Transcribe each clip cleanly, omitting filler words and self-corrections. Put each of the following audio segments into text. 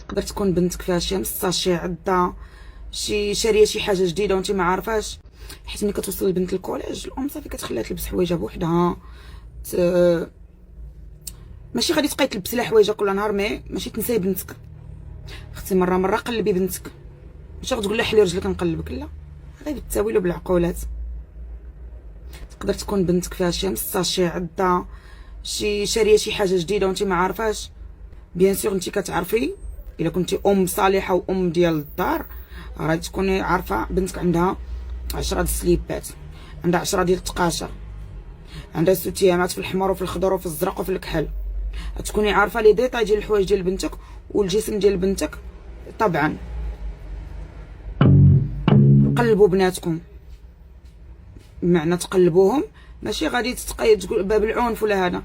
تقدر تكون بنتك فيها شي مصه، شي عضه، شي شاريه شي حاجه جديده وانت ما عارفاش. حيت ملي كتوصل البنت للكوليج الام صافي كتخليها تلبس حوايجها بوحدها. ماشي غادي تبقاي تلبسي لها حوايجها كل نهار، ماشي تنساي بنتك. اختي مره قلبي بنتك، ماشي غتقول لها حلي رجلك نقلبك، لا، غير بالتاويل وبالعقولات. تقدر تكون بنتك فيها شي مصه، شي عضه، شي شاريه شي حاجه جديده وانت ما عارفاش. بيان سور انت كتعرفي، الا كنتي ام صالحه وام ديال الدار غادي تكوني عارفه بنتك عندها 10 د السليبات، عندها 10 ديال التقاشر، عندها ستيامات في الحمر وفي الخضر وفي الزرق وفي الكحل. تكوني عارفه لي ديتاي ديال الحوايج ديال بنتك والجسم ديال بنتك. طبعا قلبوا بناتكم، بمعنى تقلبوهم، ماشي غادي تقول باب العنف ولا هذا.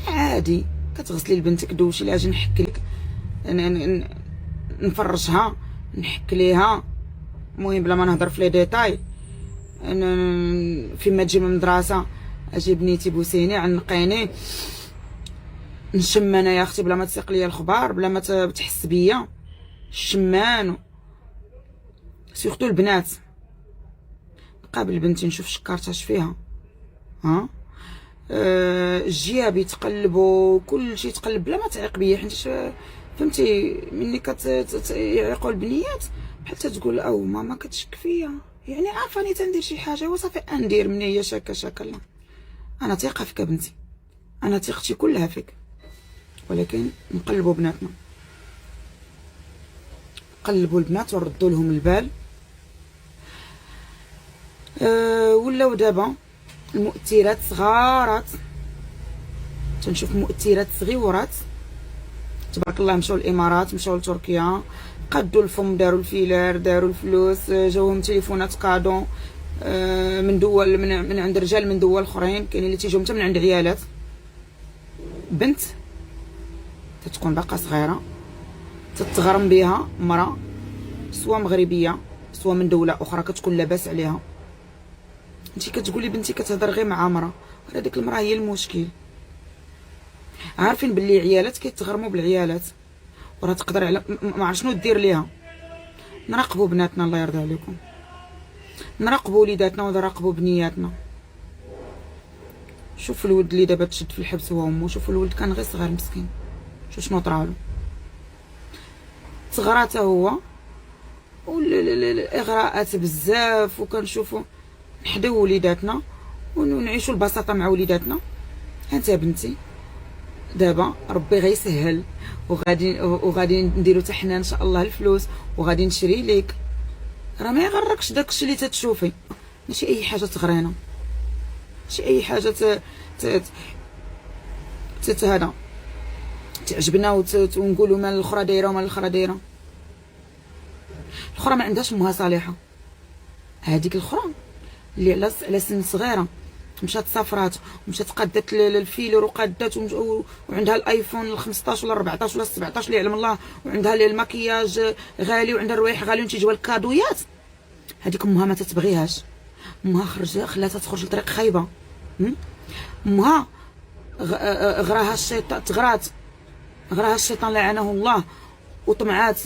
عادي كتغسلي لبنتك، دوشي لها اجي نحك لك، نفرشها، نحك ليها، المهم بلا ما نهضر في لي ديتاي. فيما تجي من المدرسه اجي بنيتي بوسيني، عنقيني، نشم انا يا اختي بلا ما تسيق ليا الخبار، بلا ما تحس بيا، الشمان سيرتو البنات. قابل بنتي نشوف شكارتها اش فيها، ها الجياب يتقلبوا، كل شيء يتقلب بلا ما تعيق بيا. حيت فهمتي ملي يعيقوا البنيات بحال تقول او ماما كتشك فيا، يعني عارفاني تندير شي حاجه وصافي اندير من هي شاكه. لا، انا ثقه فيك بنتي، انا ثقتي كلها فيك، ولكن نقلبوا بناتنا، قلبوا البنات وردوا لهم البال. ولاو دابا المؤثرات صغارات، تنشوف مؤثرات صغيورات تبارك الله، مشاو الامارات، مشاو لتركيا، قادوا الفم، داروا الفيلر، داروا الفلوس، جاوهم تليفونات كادو من دول، من عند رجال من دول اخرين، كاينين اللي تيجيو حتى من عند عيالات. بنت تتكون باقا صغيره تتغرم بها مراه سوا مغربيه سوا من دوله اخرى، كتكون لاباس عليها. انت كتقولي بنتي كتهضر غير مع مراه، هذيك المراه هي المشكل. عارفين باللي عيالات كيتغرموا بالعيالات، وراه تقدر على ما عرف شنو دير ليها. نراقبوا بناتنا الله يرضي عليكم، نراقبوا وليداتنا ونراقبوا بنياتنا. شوف الولد اللي دابا تشد في الحبس هو امه، شوف الولد كان غير صغير مسكين، شوف شنو طرالو، صغراته هو، والاغراءات بزاف. وكنشوفوا نحداو وليداتنا ونعيشوا البساطه مع وليداتنا. انت بنتي دابا ربي غيسهل، وغادي نديرو حتى حنا ان شاء الله الفلوس، وغادي نشري ليك. راه ما يغركش داكشي اللي تتشوفي، ماشي اي حاجه تغرينا، ماشي اي حاجه هذا تعجبنا ونقولوا مال الاخرى دايره ومال الاخرى دايره. الاخرى ما عندهاش امها صالحه، هذيك الاخرى اللي على سن صغيره مشات سافرات ومشات قادت الفيلر وقادت وعندها الايفون 15 ولا 14 ولا 17 اللي يعلم الله، وعندها المكياج غالي وعندها الروايح غالي وتيجيوها الكادويات. هذيك امها ما تتبغيهاش، امها خلاتها تخرج لطريق خايبه. امها غراها الشيطان، غراها الشيطان لعنه الله، وطمعات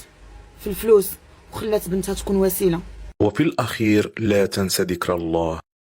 في الفلوس وخلات بنتها تكون وسيله. وفي الأخير لا تنسى ذكر الله